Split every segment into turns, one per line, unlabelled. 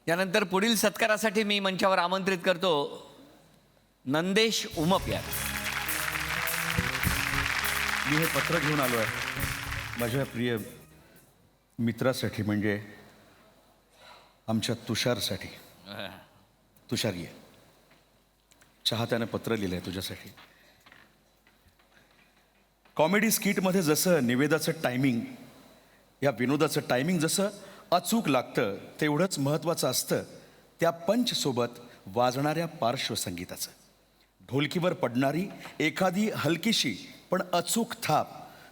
यानंतर पुढील सत्कारासाठी मी मंचावर आमंत्रित करतो नंदेश उमप यार.
मी हे पत्र घेऊन आलो आहे माझ्या प्रिय मित्रासाठी, म्हणजे आमच्या तुषारसाठी. तुषार ये, चाहत्यानं पत्र लिहिलं आहे तुझ्यासाठी. कॉमेडी स्किटमध्ये जसं निवेदाचं टायमिंग, या विनोदाचं टायमिंग जसं अचूक लागतं, तेवढंच महत्त्वाचं असतं त्या पंचसोबत वाजणाऱ्या पार्श्वसंगीताचं. ढोलकीवर पडणारी एखादी हलकीशी पण अचूक थाप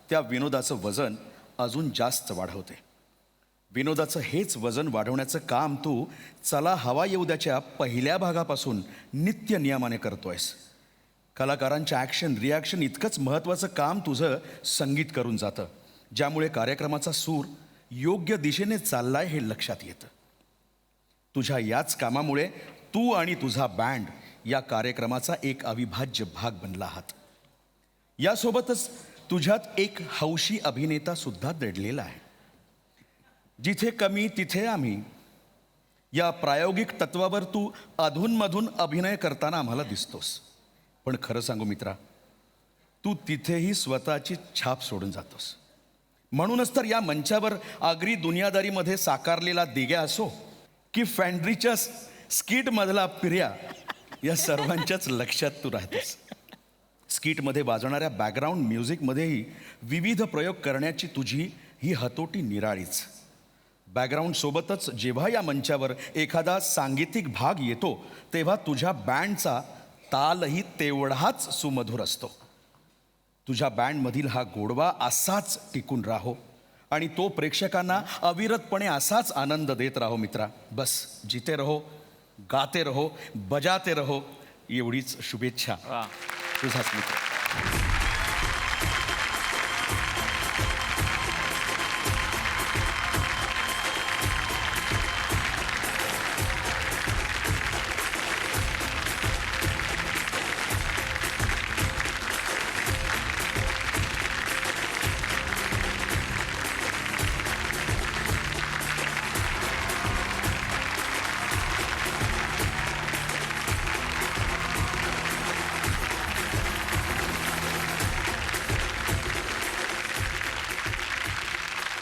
त्या विनोदाचं वजन अजून जास्त वाढवते. विनोदाचं हेच वजन वाढवण्याचं काम तू चला हवा येऊ द्याच्या पहिल्या भागापासून नित्य नियमाने करतोयस. कलाकारांच्या ॲक्शन रिॲक्शन इतकंच महत्त्वाचं काम तुझं संगीत करून जातं, ज्यामुळे कार्यक्रमाचा सूर योग्य दिशेने चाललाय हे लक्षात येतं. तुझ्या याच कामामुळे तू आणि तुझा बँड या कार्यक्रमाचा एक अविभाज्य भाग बनला आहात. यासोबतच तुझ्यात एक हौशी अभिनेता सुद्धा दडलेला आहे. जिथे कमी तिथे आम्ही या प्रायोगिक तत्वावर तू अधूनमधून अभिनय करताना आम्हाला दिसतोस. पण खरं सांगू मित्रा, तू तिथेही स्वतःची छाप सोडून जातोस. म्हणूनच तर या मंचावर आगरी दुनियादारीमध्ये साकारलेला दिग्या असो की फॅन्ड्रीच्या स्किटमधला पिर्या, या सर्वांच्याच लक्षात तू राहतेस. स्किटमध्ये वाजणाऱ्या बॅकग्राऊंड म्युझिकमध्येही विविध प्रयोग करण्याची तुझी ही हतोटी निराळीच. बॅकग्राऊंडसोबतच जेव्हा या मंचावर एखादा सांगीतिक भाग येतो तेव्हा तुझ्या बँडचा तालही तेवढाच सुमधुर असतो. तुझ्या बँडमधील हा गोडवा असाच टिकून राहो आणि तो प्रेक्षकांना अविरतपणे असाच आनंद देत राहो मित्रा. बस जिते रहो, गाते रहो, बजाते रहो, एवढीच शुभेच्छा. तुझाच मित्र.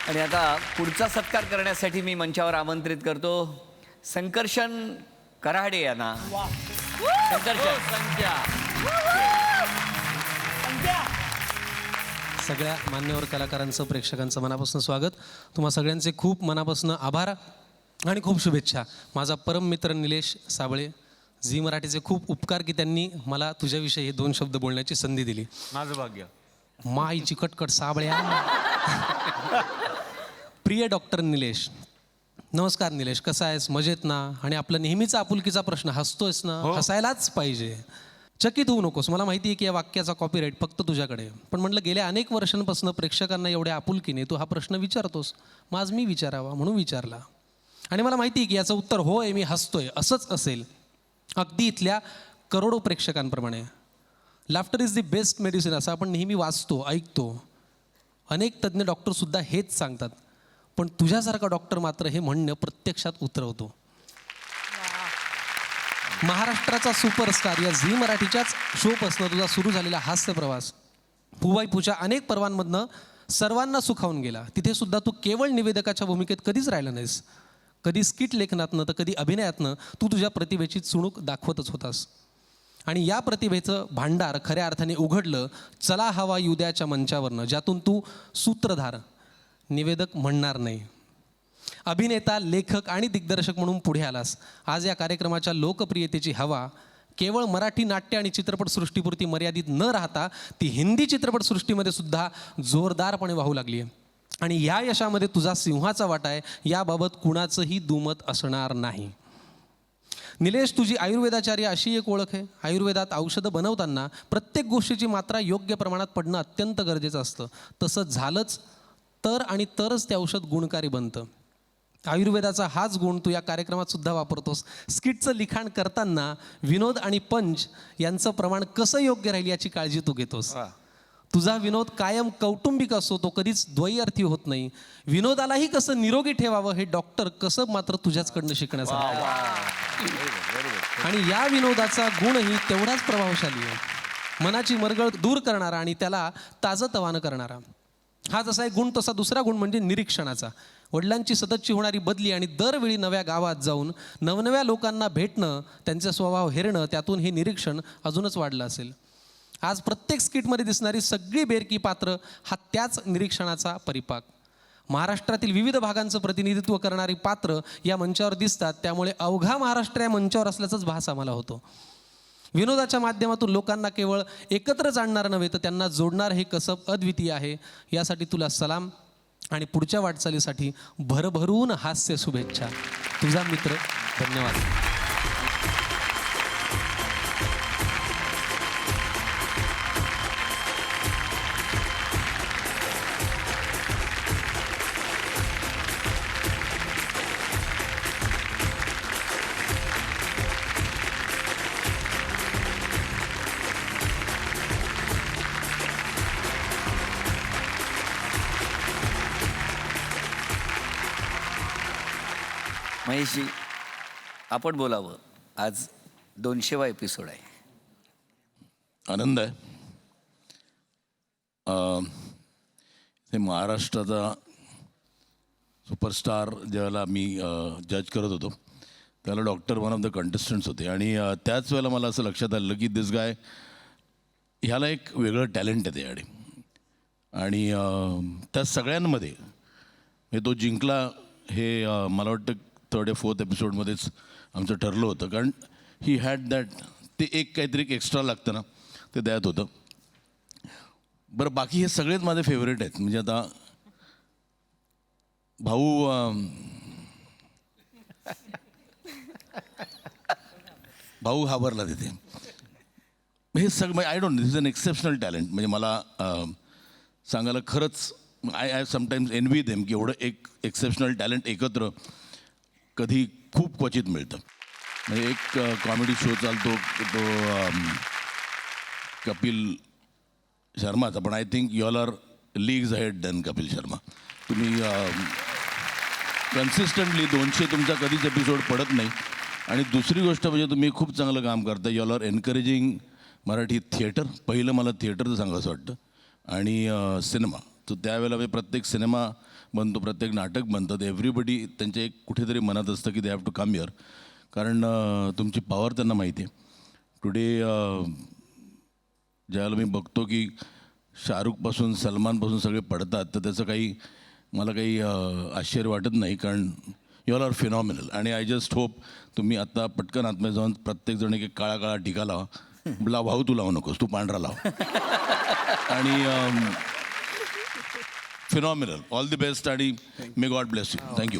आणि आता पुढचा सत्कार करण्यासाठी मी मंचावर आमंत्रित करतो संकर्षण कराडे यांना. संकर्षण.
सगळ्या मान्यवर कलाकारांचं, प्रेक्षकांचं मनापासून स्वागत. तुम्हा सगळ्यांचे खूप मनापासून आभार आणि खूप शुभेच्छा. माझा परम मित्र निलेश साबळे, झी मराठीचे खूप उपकार की त्यांनी मला तुझ्याविषयी 2 शब्द बोलण्याची संधी दिली.
माझं भाग्य.
माईची कटकट साबळ्या. प्रिय डॉक्टर निलेश, नमस्कार निलेश, कसा आहेस? मजेत ना? आणि आपला नेहमीचा आपुलकीचा प्रश्न, हसतोयस ना? हसायलाच पाहिजे, चकित होऊ नकोस. मला माहिती आहे की या वाक्याचा कॉपीराईट फक्त तुझ्याकडे, पण म्हटलं गेल्या अनेक वर्षांपासून प्रेक्षकांना एवढ्या आपुलकीने तू हा प्रश्न विचारतोस, मग आज मी विचारावा म्हणून विचारला. आणि मला माहिती आहे की याचं उत्तर होय, मी हसतोय असंच असेल, अगदी इथल्या करोडो प्रेक्षकांप्रमाणे. Laughter is the best medicine असं आपण नेहमी वाचतो, ऐकतो. अनेक तज्ज्ञ डॉक्टरसुद्धा हेच सांगतात, पण तुझ्यासारखा डॉक्टर मात्र हे म्हणणं प्रत्यक्षात उतरवतो. महाराष्ट्राचा सुपरस्टार या झी मराठीच्याच शोपासनं तुझा सुरू झालेला हास्य प्रवास पुवाईपूच्या अनेक पर्वांमधनं सर्वांना सुखावून गेला. तिथे सुद्धा तू केवळ निवेदकाच्या भूमिकेत कधीच राहिला नाहीस. कधी स्किट लेखनातनं तर कधी अभिनयातनं तू तुझ्या प्रतिभेची चुणूक दाखवतच होतास. आणि या प्रतिभेचं भांडार खऱ्या अर्थाने उघडलं चला हवा येऊ द्याच्या मंचावरनं, ज्यातून तू सूत्रधार, निवेदक म्हणणार नाही, अभिनेता, लेखक आणि दिग्दर्शक म्हणून पुढे आलास. आज या कार्यक्रमाच्या लोकप्रियतेची हवा केवळ मराठी नाट्य आणि चित्रपटसृष्टीपुरती मर्यादित न राहता ती हिंदी चित्रपटसृष्टीमध्ये सुद्धा जोरदारपणे वाहू लागली आहे. आणि या यशामध्ये तुझा सिंहाचा वाटा आहे, याबाबत कुणाचंही दुमत असणार नाही. निलेश, तुझी आयुर्वेदाचार्य अशी एक ओळख आहे. आयुर्वेदात औषधं बनवताना प्रत्येक गोष्टीची मात्रा योग्य प्रमाणात पडणं अत्यंत गरजेचं असतं. तसं झालंच तर आणि तरच ते औषध गुणकारी बनतं. आयुर्वेदाचा हाच गुण तू या कार्यक्रमात सुद्धा वापरतोस. स्किटचं लिखाण करताना विनोद आणि पंच यांचं प्रमाण कसं योग्य राहील याची काळजी तू घेतोस. तुझा विनोद कायम कौटुंबिक असतो, तो कधीच द्वैअर्थी होत नाही. विनोदालाही कसं निरोगी ठेवावं हे डॉक्टर कसं मात्र तुझ्याचकडनं शिकण्यासारखं आहे. आणि या विनोदाचा गुणही तेवढाच प्रभावशाली आहे. मनाची मरगळ दूर करणारा आणि त्याला ताजंतवानं करणारा. हा जसा एक गुण तसा दुसरा गुण म्हणजे निरीक्षणाचा. वडिलांची सततची होणारी बदली आणि दरवेळी नव्या गावात जाऊन नवनव्या लोकांना भेटणं, त्यांचा स्वभाव हेरणं, त्यातून हे निरीक्षण अजूनच वाढलं असेल. आज प्रत्येक स्किटमध्ये दिसणारी सगळी बेरकी पात्र हा त्याच निरीक्षणाचा परिपाक. महाराष्ट्रातील विविध भागांचं प्रतिनिधित्व करणारी पात्र या मंचावर दिसतात, त्यामुळे अवघा महाराष्ट्र या मंचावर असल्याचाच भास आम्हाला होतो. विनोदाच्या माध्यमातून लोकांना केवळ एकत्र जाणणार नव्हे तर त्यांना जोडणार हे कसब अद्वितीय आहे. यासाठी तुला सलाम आणि पुढच्या वाटचालीसाठी भरभरून हास्य शुभेच्छा. तुझा मित्र. धन्यवाद.
महेशजी, आपण बोलावं. आज 200वा एपिसोड आहे.
आनंद आहे. ते महाराष्ट्राचा सुपरस्टार ज्यावेळेला मी जज करत होतो त्याला doctor one of the contestants होते आणि त्याच वेळेला मला असं लक्षात आलं की दिस गाय ह्याला एक वेगळं टॅलेंट आहे त्याकडे आणि त्या सगळ्यांमध्ये म्हणजे तो जिंकला हे मला वाटतं 3rd या 4th एपिसोडमध्येच आमचं ठरलं होतं, कारण ही हॅड दॅट, ते एक काहीतरी एक्स्ट्रा लागतं ना, ते द्यात होतं. बरं, बाकी हे सगळेच माझे फेवरेट आहेत. म्हणजे आता भाऊ घाबरला तिथे. हे सगळं I don't, this is an exceptional talent. म्हणजे मला सांगायला खरंच आय समटाईम्स एनवी देम की एवढं एक एक्सेप्शनल टॅलेंट एकत्र कधी खूप क्वचित मिळतं. म्हणजे एक कॉमेडी शो चालतो तो कपिल शर्माचा, पण I think you all are leagues ahead than Kapil Sharma. तुम्ही कन्सिस्टंटली 200 तुमचा कधीच एपिसोड पडत नाही. आणि दुसरी गोष्ट म्हणजे तुम्ही खूप चांगलं काम करता. You all are encouraging Marathi theatre. पहिलं मला थिएटरचं सांगायचं वाटतं आणि सिनेमा. तर त्यावेळेला म्हणजे प्रत्येक सिनेमा बनतो, प्रत्येक नाटक बनतं, तर एव्हरीबडी त्यांच्या एक कुठेतरी मनात असतं की they have to come here, कारण तुमची पॉवर त्यांना माहिती आहे. टुडे ज्यावेळेला मी बघतो की शाहरुखपासून सलमानपासून सगळे पडतात, तर त्याचं मला काही आश्चर्य वाटत नाही, कारण यू ऑल आर फिनॉमिनल. आणि आय जस्ट होप तुम्ही आता पटकन आतमध्ये जाऊन प्रत्येकजण एक काळा काळा टिका लावा. भाऊ तू लावू नकोस, तू पांढरा लाव. आणि फिनॉमिनल. ऑल दी बेस्ट आणि may God bless you. Thank you.